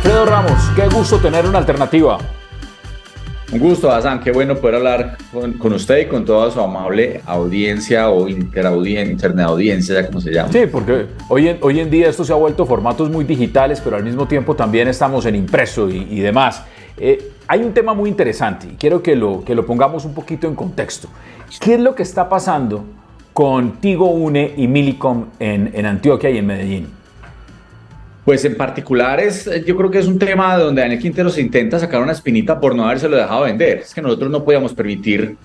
Alfredo Ramos, qué gusto tener una alternativa. Un gusto, Hassan, qué bueno poder hablar con usted y con toda su amable audiencia o internet audiencia, ya como se llama. Sí, porque hoy en día esto se ha vuelto formatos muy digitales, pero al mismo tiempo también estamos en impreso y demás. Hay un tema muy interesante y quiero que lo pongamos un poquito en contexto. ¿Qué es lo que está pasando con Tigo Une y Millicom en Antioquia y en Medellín? Pues en particular yo creo que es un tema donde Daniel Quintero se intenta sacar una espinita por no habérselo dejado vender. Es que nosotros no podíamos permitir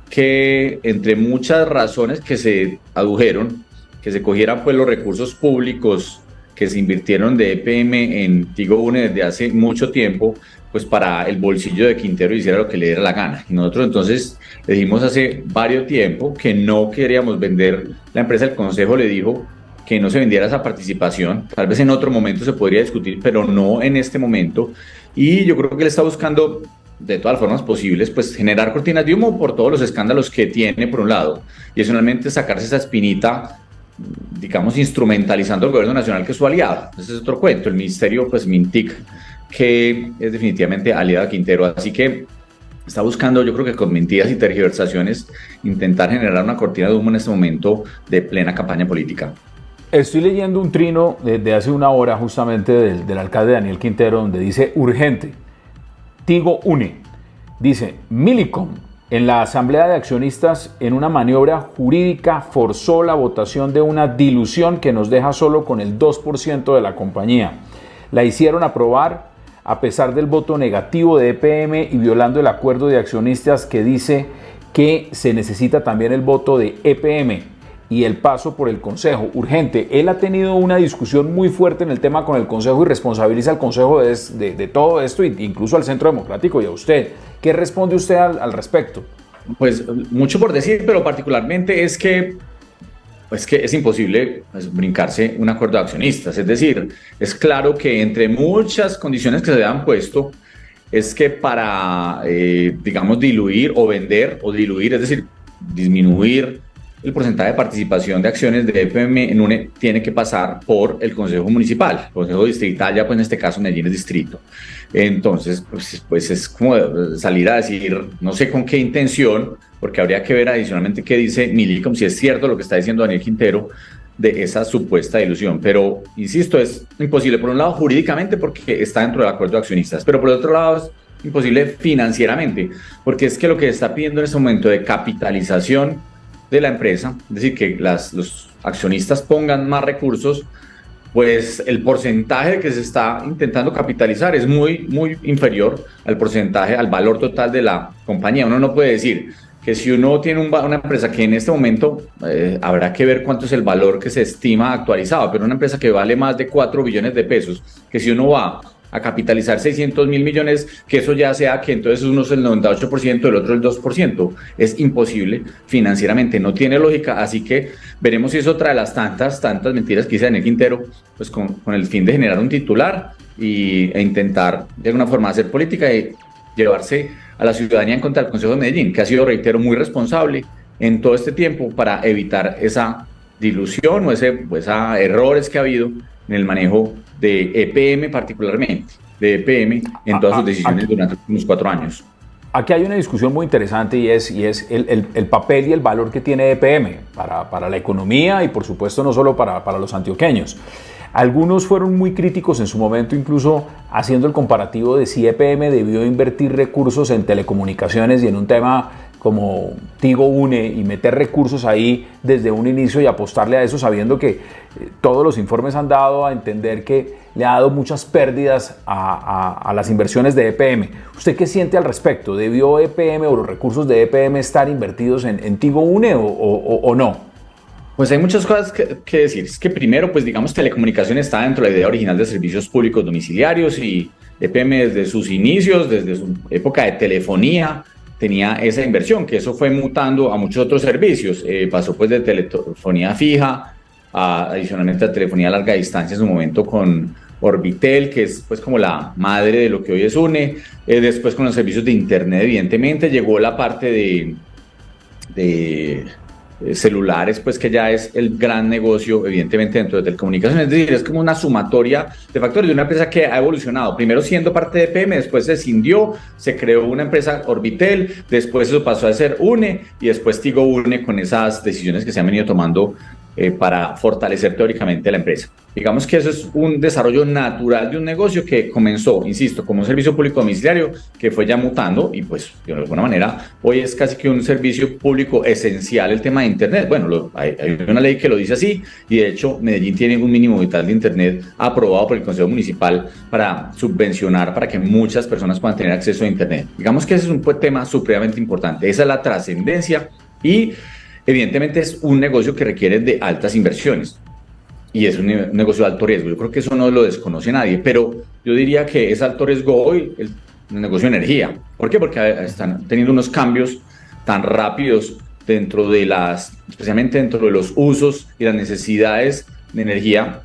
que, entre muchas razones que se adujeron, que se cogieran pues los recursos públicos que se invirtieron de EPM en Tigo Une desde hace mucho tiempo, pues para el bolsillo de Quintero hiciera lo que le diera la gana. Y nosotros entonces le dijimos hace varios tiempo que no queríamos vender la empresa. El consejo le dijo que no se vendiera esa participación. Tal vez en otro momento se podría discutir, pero no en este momento. Y yo creo que él está buscando, de todas formas posibles, pues generar cortinas de humo por todos los escándalos que tiene, por un lado, y adicionalmente sacarse esa espinita, digamos, instrumentalizando al gobierno nacional, que es su aliado. Ese es otro cuento, el ministerio, pues Mintic, que es definitivamente aliado a Quintero. Así que está buscando, yo creo que con mentiras y tergiversaciones, intentar generar una cortina de humo en este momento de plena campaña política. Estoy leyendo un trino de hace una hora justamente del alcalde Daniel Quintero, donde dice urgente, Tigo Une. Dice, Millicom en la asamblea de accionistas en una maniobra jurídica forzó la votación de una dilución que nos deja solo con el 2% de la compañía. La hicieron aprobar a pesar del voto negativo de EPM y violando el acuerdo de accionistas que dice que se necesita también el voto de EPM y el paso por el Consejo, urgente. Él ha tenido una discusión muy fuerte en el tema con el Consejo y responsabiliza al Consejo de todo esto, incluso al Centro Democrático y a usted. ¿Qué responde usted al respecto? Pues mucho por decir, pero particularmente es que es imposible brincarse un acuerdo de accionistas. Es decir, es claro que entre muchas condiciones que se han puesto, es que para, digamos, diluir o vender o diluir, es decir, disminuir el porcentaje de participación de acciones de EPM en UNE, tiene que pasar por el Consejo Municipal, el Consejo Distrital, ya pues en este caso Medellín es distrito. Entonces, pues es como salir a decir, no sé con qué intención, porque habría que ver adicionalmente qué dice Millicom, si es cierto lo que está diciendo Daniel Quintero de esa supuesta ilusión. Pero, insisto, es imposible, por un lado jurídicamente, porque está dentro del acuerdo de accionistas, pero por otro lado es imposible financieramente, porque es que lo que está pidiendo en este momento de capitalización de la empresa, es decir, que los accionistas pongan más recursos, pues el porcentaje que se está intentando capitalizar es muy inferior al porcentaje, al valor total de la compañía. Uno no puede decir que si uno tiene una empresa que en este momento habrá que ver cuánto es el valor que se estima actualizado, pero una empresa que vale más de 4 billones de pesos, que si uno va a capitalizar 600 mil millones, que eso ya sea que entonces uno es el 98%, el otro el 2%. Es imposible financieramente, no tiene lógica, así que veremos si es otra de las tantas mentiras que dice Daniel Quintero, pues con el fin de generar un titular e intentar de alguna forma hacer política y llevarse a la ciudadanía en contra del Consejo de Medellín, que ha sido, reitero, muy responsable en todo este tiempo para evitar esa dilución o esa errores que ha habido en el manejo de EPM, particularmente de EPM en todas sus decisiones durante los últimos 4 años. Aquí hay una discusión muy interesante y es el papel y el valor que tiene EPM para la economía y por supuesto no solo para los antioqueños. Algunos fueron muy críticos en su momento, incluso haciendo el comparativo de si EPM debió invertir recursos en telecomunicaciones y en un tema como Tigo Une y meter recursos ahí desde un inicio y apostarle a eso, sabiendo que todos los informes han dado a entender que le ha dado muchas pérdidas a las inversiones de EPM. ¿Usted qué siente al respecto? ¿Debió EPM o los recursos de EPM estar invertidos en Tigo Une o no? Pues hay muchas cosas que decir. Es que primero, pues digamos, telecomunicación está dentro de la idea original de servicios públicos domiciliarios y EPM desde sus inicios, desde su época de telefonía, tenía esa inversión, que eso fue mutando a muchos otros servicios. Pasó pues de telefonía fija adicionalmente a telefonía a larga distancia en su momento con Orbitel, que es pues como la madre de lo que hoy es UNE. Después con los servicios de internet, evidentemente, llegó la parte de celulares, pues que ya es el gran negocio, evidentemente, dentro de telecomunicaciones. Es decir, es como una sumatoria de factores de una empresa que ha evolucionado. Primero siendo parte de EPM, después se escindió, se creó una empresa Orbitel, después eso pasó a ser UNE y después Tigo Une con esas decisiones que se han venido tomando para fortalecer teóricamente la empresa. Digamos que eso es un desarrollo natural de un negocio que comenzó, insisto, como un servicio público domiciliario que fue ya mutando y pues de alguna manera hoy es casi que un servicio público esencial el tema de Internet. Bueno, hay una ley que lo dice así y de hecho Medellín tiene un mínimo vital de Internet aprobado por el Consejo Municipal para subvencionar para que muchas personas puedan tener acceso a Internet. Digamos que ese es un tema supremamente importante. Esa es la trascendencia y evidentemente es un negocio que requiere de altas inversiones y es un negocio de alto riesgo. Yo creo que eso no lo desconoce nadie, pero yo diría que es alto riesgo hoy el negocio de energía. ¿Por qué? Porque están teniendo unos cambios tan rápidos dentro de especialmente dentro de los usos y las necesidades de energía,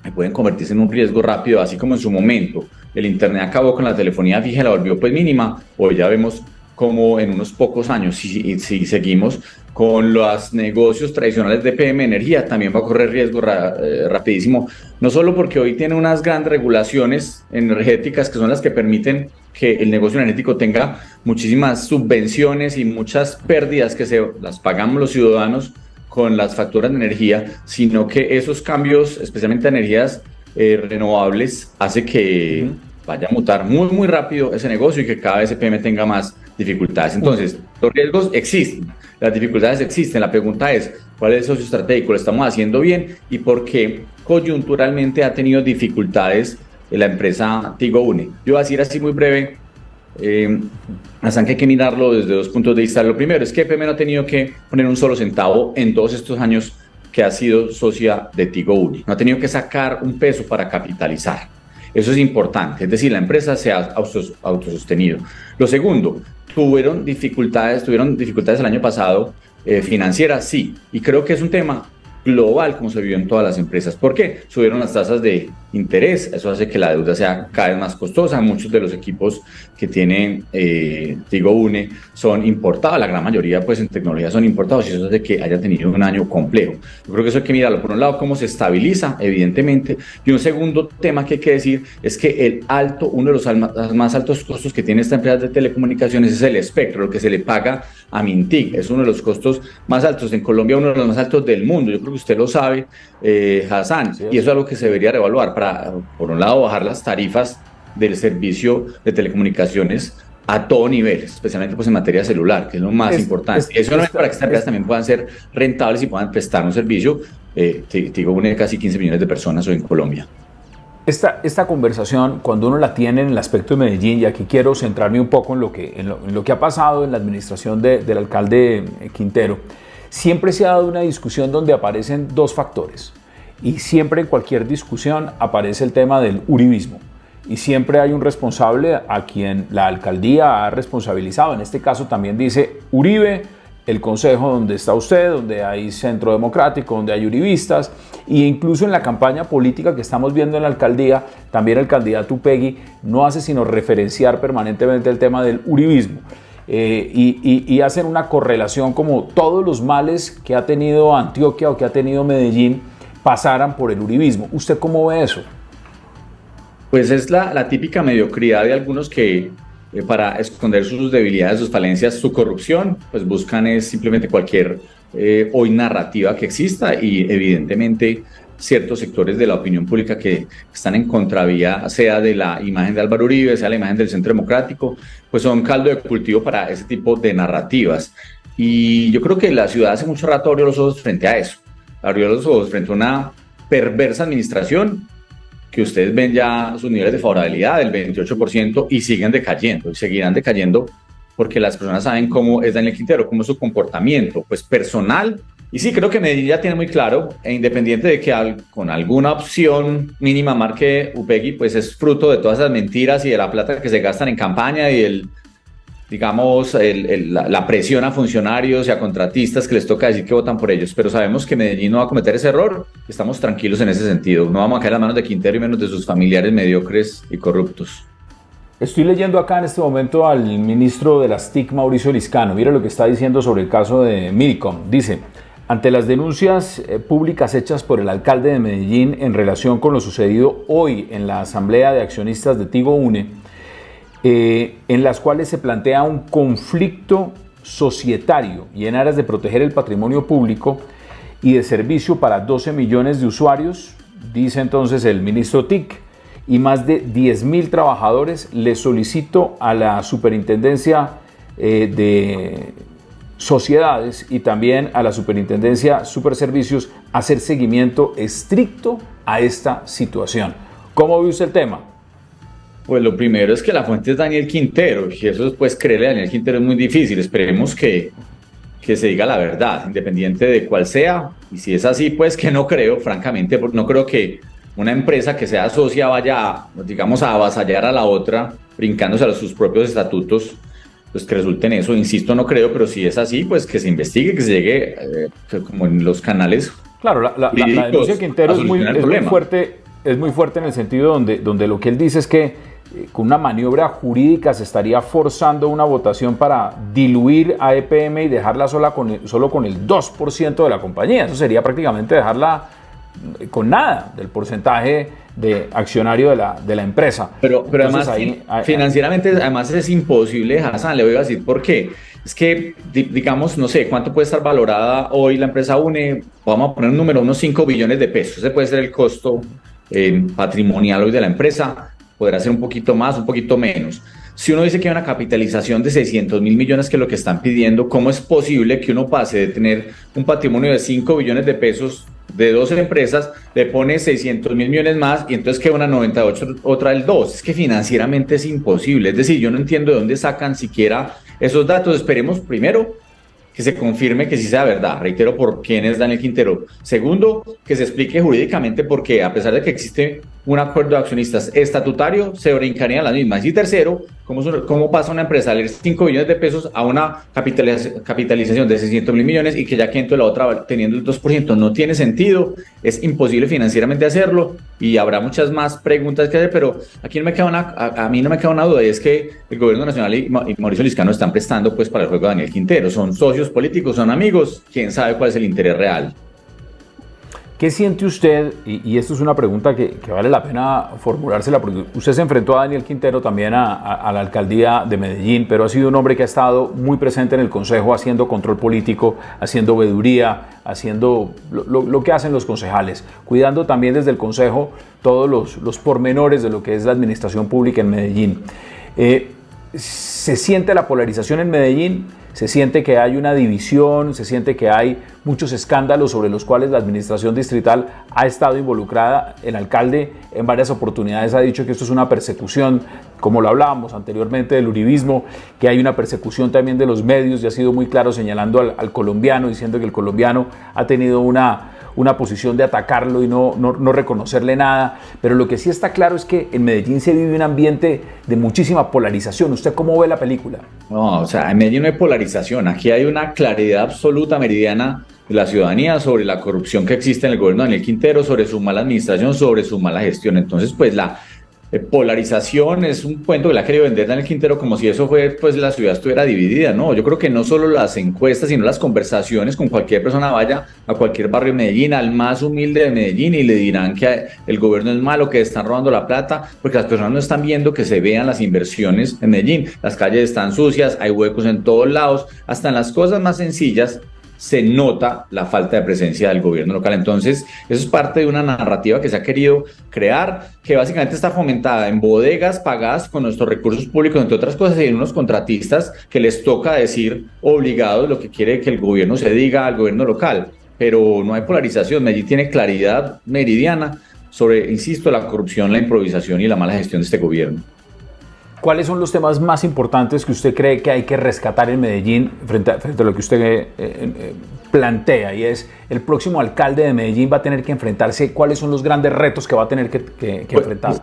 que pueden convertirse en un riesgo rápido, así como en su momento el Internet acabó con la telefonía fija y la volvió pues mínima. Hoy ya vemos como en unos pocos años, si seguimos con los negocios tradicionales de PM Energía, también va a correr riesgo rapidísimo, no solo porque hoy tiene unas grandes regulaciones energéticas que son las que permiten que el negocio energético tenga muchísimas subvenciones y muchas pérdidas que las pagamos los ciudadanos con las facturas de energía, sino que esos cambios, especialmente a energías renovables, hace que vaya a mutar muy rápido ese negocio y que cada vez EPM tenga más dificultades. Entonces, los riesgos existen, las dificultades existen. La pregunta es, ¿cuál es el socio estratégico? ¿Lo estamos haciendo bien? ¿Y por qué coyunturalmente ha tenido dificultades la empresa Tigo Une? Yo voy a decir así muy breve, hasta que hay que mirarlo desde dos puntos de vista. Lo primero es que EPM no ha tenido que poner un solo centavo en todos estos años que ha sido socia de Tigo Une. No ha tenido que sacar un peso para capitalizar. Eso es importante, es decir, la empresa se ha autosostenido. Lo segundo, tuvieron dificultades el año pasado financieras, sí, y creo que es un tema global como se vio en todas las empresas. ¿Por qué? Subieron las tasas de interés, eso hace que la deuda sea cada vez más costosa. Muchos de los equipos que tiene Tigo Une son importados, la gran mayoría pues en tecnología son importados y eso hace que haya tenido un año complejo. Yo creo que eso hay que mirarlo. Por un lado, cómo se estabiliza, evidentemente, y un segundo tema que hay que decir es que uno de los más altos costos que tiene esta empresa de telecomunicaciones es el espectro, lo que se le paga a Mintic, es uno de los costos más altos en Colombia, uno de los más altos del mundo. Yo creo que usted lo sabe, Hassan, sí, y eso es algo que se debería reevaluar para, por un lado, bajar las tarifas del servicio de telecomunicaciones a todo nivel, especialmente pues en materia celular, que es lo más importante. Eso no es para que estas empresas también puedan ser rentables y puedan prestar un servicio. Tigo Une casi 15 millones de personas hoy en Colombia. Esta conversación, cuando uno la tiene en el aspecto de Medellín, y aquí quiero centrarme un poco en lo que ha pasado en la administración del alcalde Quintero, siempre se ha dado una discusión donde aparecen dos factores y siempre en cualquier discusión aparece el tema del uribismo y siempre hay un responsable a quien la alcaldía ha responsabilizado. En este caso también dice Uribe, el consejo donde está usted, donde hay Centro Democrático, donde hay uribistas, e incluso en la campaña política que estamos viendo en la alcaldía, también el candidato Upegui no hace sino referenciar permanentemente el tema del uribismo. Y hacen una correlación como todos los males que ha tenido Antioquia o que ha tenido Medellín pasaran por el uribismo. ¿Usted cómo ve eso? Pues es la típica mediocridad de algunos que para esconder sus debilidades, sus falencias, su corrupción, pues buscan es simplemente cualquier hoy narrativa que exista y evidentemente ciertos sectores de la opinión pública que están en contravía, sea de la imagen de Álvaro Uribe, sea la imagen del Centro Democrático, pues son caldo de cultivo para ese tipo de narrativas. Y yo creo que la ciudad hace mucho rato abrió los ojos frente a eso, abrió los ojos frente a una perversa administración que ustedes ven ya sus niveles de favorabilidad del 28% y siguen decayendo y seguirán decayendo porque las personas saben cómo es Daniel Quintero, cómo es su comportamiento pues personal. Y sí, creo que Medellín ya tiene muy claro, e independiente de que con alguna opción mínima marque Upegui, pues es fruto de todas esas mentiras y de la plata que se gastan en campaña y la presión a funcionarios y a contratistas que les toca decir que votan por ellos. Pero sabemos que Medellín no va a cometer ese error, estamos tranquilos en ese sentido. No vamos a caer en las manos de Quintero y menos de sus familiares mediocres y corruptos. Estoy leyendo acá en este momento al ministro de las TIC, Mauricio Liscano. Mire lo que está diciendo sobre el caso de Millicom. Dice: ante las denuncias públicas hechas por el alcalde de Medellín en relación con lo sucedido hoy en la Asamblea de Accionistas de Tigo Une, en las cuales se plantea un conflicto societario y en aras de proteger el patrimonio público y de servicio para 12 millones de usuarios, dice entonces el ministro TIC, y más de 10.000 trabajadores, le solicito a la Superintendencia de Sociedades y también a la Superintendencia Superservicios hacer seguimiento estricto a esta situación. ¿Cómo ve usted el tema? Pues lo primero es que la fuente es Daniel Quintero, y eso después creerle a Daniel Quintero es muy difícil. Esperemos que se diga la verdad, independiente de cuál sea, y si es así, pues que no creo, francamente, no creo que una empresa que sea socia vaya, digamos, a avasallar a la otra, brincándose a sus propios estatutos, pues que resulte en eso. Insisto, no creo, pero si es así, pues que se investigue, que se llegue como en los canales. Claro, la denuncia de Quintero es muy fuerte en el sentido donde lo que él dice es que con una maniobra jurídica se estaría forzando una votación para diluir a EPM y dejarla solo con el 2% de la compañía. Eso sería prácticamente dejarla con nada del porcentaje de accionario de la empresa. Pero entonces, además, financieramente, además es imposible, Hassan, le voy a decir por qué. Es que, digamos, no sé, ¿cuánto puede estar valorada hoy la empresa UNE? Vamos a poner un número, unos 5 billones de pesos. Ese puede ser el costo patrimonial hoy de la empresa. Podrá ser un poquito más, un poquito menos. Si uno dice que hay una capitalización de 600.000 millones, que es lo que están pidiendo, ¿cómo es posible que uno pase de tener un patrimonio de 5 billones de pesos de 12 empresas, le pone 600.000 millones más y entonces queda una 98, otra del 2? Es que financieramente es imposible. Es decir, yo no entiendo de dónde sacan siquiera esos datos. Esperemos primero que se confirme que sí sea verdad. Reitero, por quién es Daniel Quintero. Segundo, que se explique jurídicamente por qué, a pesar de que existe un acuerdo de accionistas estatutario, se brincarían las mismas. Y tercero, ¿cómo pasa una empresa de 5 billones de pesos a una capitalización de 600.000 millones y que ya quedó la otra teniendo el 2%? No tiene sentido, es imposible financieramente hacerlo y habrá muchas más preguntas que hacer, pero aquí a mí no me queda una duda, y es que el gobierno nacional y Mauricio Liscano están prestando pues para el juego de Daniel Quintero. Son socios políticos, son amigos, quién sabe cuál es el interés real. ¿Qué siente usted? Y esto es una pregunta que vale la pena formulársela, porque usted se enfrentó a Daniel Quintero también a la alcaldía de Medellín, pero ha sido un hombre que ha estado muy presente en el Consejo haciendo control político, haciendo veeduría, haciendo lo que hacen los concejales, cuidando también desde el Consejo todos los pormenores de lo que es la administración pública en Medellín. ¿Se siente la polarización en Medellín? Se siente que hay una división, se siente que hay muchos escándalos sobre los cuales la administración distrital ha estado involucrada. El alcalde en varias oportunidades ha dicho que esto es una persecución, como lo hablábamos anteriormente del uribismo, que hay una persecución también de los medios, y ha sido muy claro señalando al colombiano, diciendo que el colombiano ha tenido una posición de atacarlo y no reconocerle nada. Pero lo que sí está claro es que en Medellín se vive un ambiente de muchísima polarización. ¿Usted cómo ve la película? No, o sea, en Medellín no hay polarización. Aquí hay una claridad absoluta, meridiana, de la ciudadanía sobre la corrupción que existe en el gobierno de Daniel Quintero, sobre su mala administración, sobre su mala gestión. Entonces, pues la polarización es un cuento que le ha querido vender Daniel Quintero como si eso fue, pues la ciudad estuviera dividida. No, yo creo que no solo las encuestas, sino las conversaciones con cualquier persona. Vaya a cualquier barrio de Medellín, al más humilde de Medellín, y le dirán que el gobierno es malo, que están robando la plata, porque las personas no están viendo que se vean las inversiones en Medellín. Las calles están sucias, hay huecos en todos lados, hasta en las cosas más sencillas se nota la falta de presencia del gobierno local. Entonces, eso es parte de una narrativa que se ha querido crear, que básicamente está fomentada en bodegas pagadas con nuestros recursos públicos, entre otras cosas, y en unos contratistas que les toca decir obligados lo que quiere que el gobierno se diga al gobierno local. Pero no hay polarización. Medellín tiene claridad meridiana sobre, insisto, la corrupción, la improvisación y la mala gestión de este gobierno. ¿Cuáles son los temas más importantes que usted cree que hay que rescatar en Medellín frente a lo que usted plantea? Y es, el próximo alcalde de Medellín va a tener que enfrentarse, ¿cuáles son los grandes retos que va a tener que enfrentar?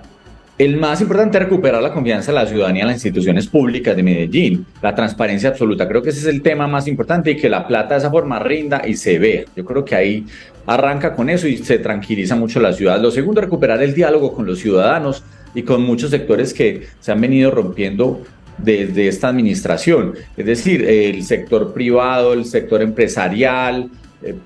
El más importante es recuperar la confianza de la ciudadanía en las instituciones públicas de Medellín, la transparencia absoluta. Creo que ese es el tema más importante, y que la plata de esa forma rinda y se vea. Yo creo que ahí arranca con eso y se tranquiliza mucho la ciudad. Lo segundo, recuperar el diálogo con los ciudadanos y con muchos sectores que se han venido rompiendo desde esta administración. Es decir, el sector privado, el sector empresarial,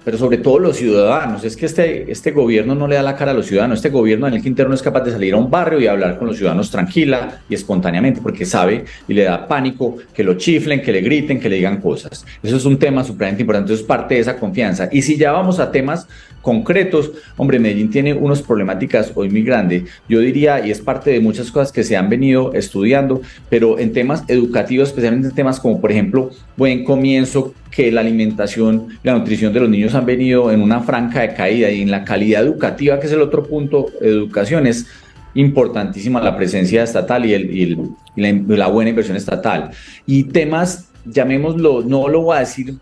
pero sobre todo los ciudadanos. Es que este gobierno no le da la cara a los ciudadanos. Este gobierno, Daniel Quintero, no es capaz de salir a un barrio y hablar con los ciudadanos tranquila y espontáneamente, porque sabe y le da pánico que lo chiflen, que le griten, que le digan cosas. Eso es un tema supremamente importante, eso es parte de esa confianza. Y si ya vamos a temas concretos, hombre, Medellín tiene unas problemáticas hoy muy grandes, yo diría, y es parte de muchas cosas que se han venido estudiando, pero en temas educativos, especialmente en temas como, por ejemplo, buen comienzo, que la alimentación y la nutrición de los niños han venido en una franca decaída, y en la calidad educativa, que es el otro punto de educación, es importantísima la presencia estatal y la buena inversión estatal. Y temas, llamémoslo, no lo voy a decir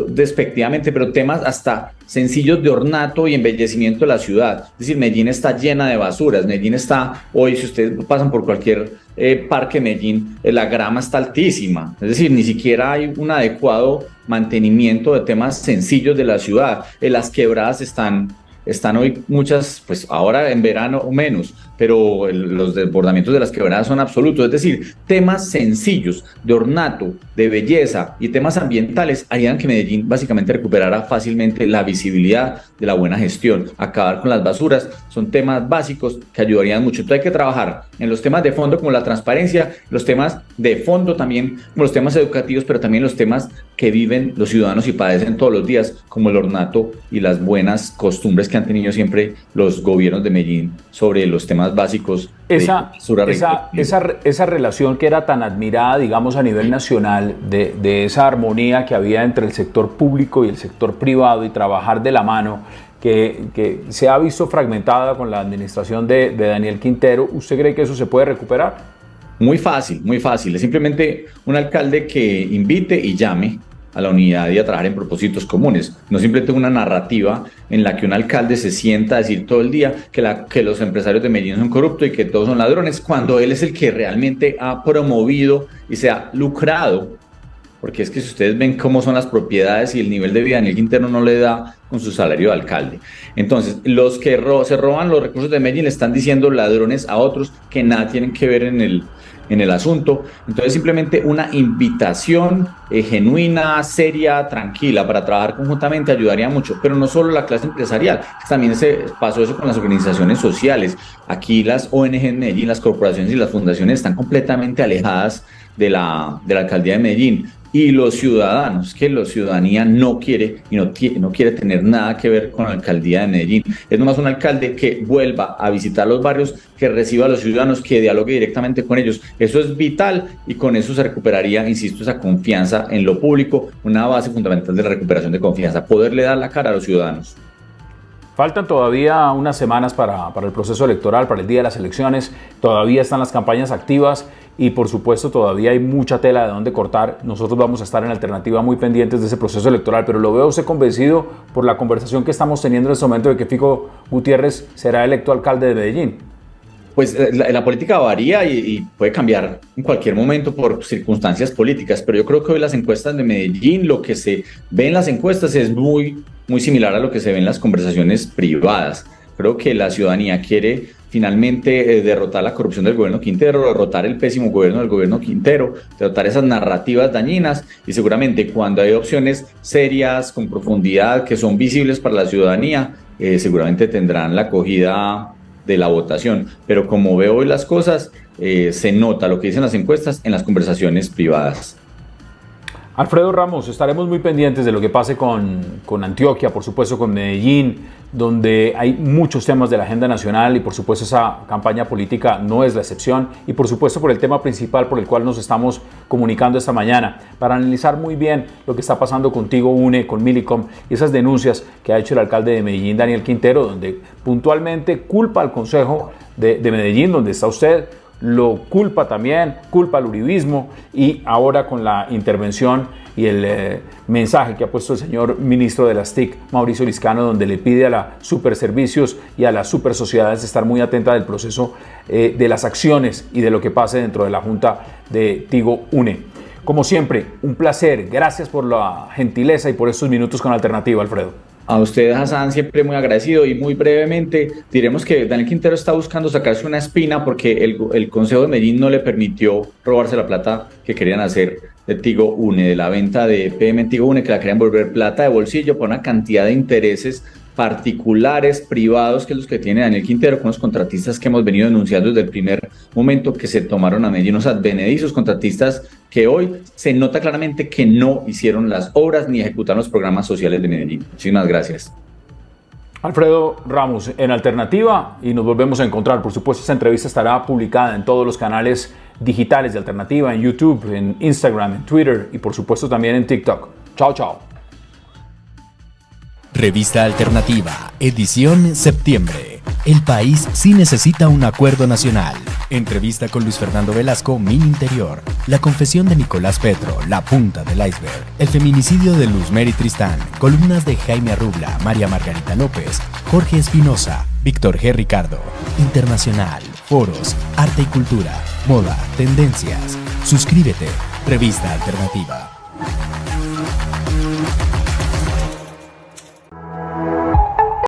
despectivamente, pero temas hasta sencillos de ornato y embellecimiento de la ciudad. Es decir, Medellín está llena de basuras. Medellín está, hoy si ustedes pasan por cualquier parque de Medellín, la grama está altísima. Es decir, ni siquiera hay un adecuado mantenimiento de temas sencillos de la ciudad. Las quebradas están hoy muchas, pues ahora en verano menos, pero los desbordamientos de las quebradas son absolutos. Es decir, temas sencillos de ornato, de belleza y temas ambientales harían que Medellín básicamente recuperara fácilmente la visibilidad de la buena gestión. Acabar con las basuras son temas básicos que ayudarían mucho. Entonces hay que trabajar en los temas de fondo como la transparencia, los temas de fondo también como los temas educativos, pero también los temas que viven los ciudadanos y padecen todos los días, como el ornato y las buenas costumbres que han tenido siempre los gobiernos de Medellín sobre los temas básicos. Esa relación que era tan admirada, digamos, a nivel nacional, de esa armonía que había entre el sector público y el sector privado y trabajar de la mano, que se ha visto fragmentada con la administración de Daniel Quintero, ¿usted cree que eso se puede recuperar? Muy fácil, muy fácil. Es simplemente un alcalde que invite y llame a la unidad y a trabajar en propósitos comunes. No simplemente una narrativa en la que un alcalde se sienta a decir todo el día que los empresarios de Medellín son corruptos y que todos son ladrones, cuando él es el que realmente ha promovido y se ha lucrado. Porque es que si ustedes ven cómo son las propiedades y el nivel de vida, Daniel Quintero no le da con su salario de alcalde. Entonces, los que se roban los recursos de Medellín le están diciendo ladrones a otros que nada tienen que ver en el asunto. Entonces, simplemente una invitación genuina, seria, tranquila para trabajar conjuntamente ayudaría mucho, pero no solo la clase empresarial, también se pasó eso con las organizaciones sociales. Aquí las ONG en Medellín, las corporaciones y las fundaciones están completamente alejadas de la alcaldía de Medellín. Y los ciudadanos, que la ciudadanía no quiere y no quiere tener nada que ver con la alcaldía de Medellín. Es nomás un alcalde que vuelva a visitar los barrios, que reciba a los ciudadanos, que dialogue directamente con ellos. Eso es vital y con eso se recuperaría, insisto, esa confianza en lo público, una base fundamental de la recuperación de confianza, poderle dar la cara a los ciudadanos. Faltan todavía unas semanas para el proceso electoral, para el día de las elecciones. Todavía están las campañas activas y por supuesto todavía hay mucha tela de dónde cortar. Nosotros vamos a estar en Alternativa muy pendientes de ese proceso electoral, pero lo veo usted convencido por la conversación que estamos teniendo en este momento de que Fico Gutiérrez será electo alcalde de Medellín. Pues la política varía y puede cambiar en cualquier momento por circunstancias políticas, pero yo creo que hoy las encuestas de Medellín, lo que se ve en las encuestas es muy similar a lo que se ve en las conversaciones privadas. Creo que la ciudadanía quiere finalmente derrotar la corrupción del gobierno Quintero, derrotar el pésimo gobierno del gobierno Quintero, derrotar esas narrativas dañinas, y seguramente cuando hay opciones serias, con profundidad, que son visibles para la ciudadanía, seguramente tendrán la acogida de la votación. Pero como veo hoy las cosas, se nota lo que dicen las encuestas en las conversaciones privadas. Alfredo Ramos, estaremos muy pendientes de lo que pase con Antioquia, por supuesto con Medellín, donde hay muchos temas de la agenda nacional y por supuesto esa campaña política no es la excepción, y por supuesto por el tema principal por el cual nos estamos comunicando esta mañana, para analizar muy bien lo que está pasando con Tigo Une, con Millicom y esas denuncias que ha hecho el alcalde de Medellín, Daniel Quintero, donde puntualmente culpa al Consejo de Medellín, donde está usted, lo culpa también, culpa al uribismo, y ahora con la intervención y el mensaje que ha puesto el señor ministro de las TIC, Mauricio Liscano, donde le pide a la Superservicios y a las Supersociedades estar muy atenta del proceso de las acciones y de lo que pase dentro de la Junta de Tigo Une. Como siempre, un placer. Gracias por la gentileza y por estos minutos con Alternativa, Alfredo. A usted, Hassan, siempre muy agradecido, y muy brevemente diremos que Daniel Quintero está buscando sacarse una espina porque el Consejo de Medellín no le permitió robarse la plata que querían hacer de Tigo Une, de la venta de PM en Tigo Une, que la querían volver plata de bolsillo por una cantidad de intereses particulares, privados, que es los que tiene Daniel Quintero, con los contratistas que hemos venido denunciando desde el primer momento que se tomaron a Medellín, unos advenedizos contratistas que hoy se nota claramente que no hicieron las obras ni ejecutaron los programas sociales de Medellín. Muchísimas gracias. Alfredo Ramos en Alternativa, y nos volvemos a encontrar. Por supuesto, esta entrevista estará publicada en todos los canales digitales de Alternativa, en YouTube, en Instagram, en Twitter y por supuesto también en TikTok. Chao, chao. Revista Alternativa, edición septiembre. El país sí necesita un acuerdo nacional. Entrevista con Luis Fernando Velasco, Min Interior. La confesión de Nicolás Petro, la punta del iceberg. El feminicidio de Luz Mary Tristán. Columnas de Jaime Arrubla, María Margarita López, Jorge Espinosa, Víctor G. Ricardo. Internacional, foros, arte y cultura, moda, tendencias. Suscríbete. Revista Alternativa.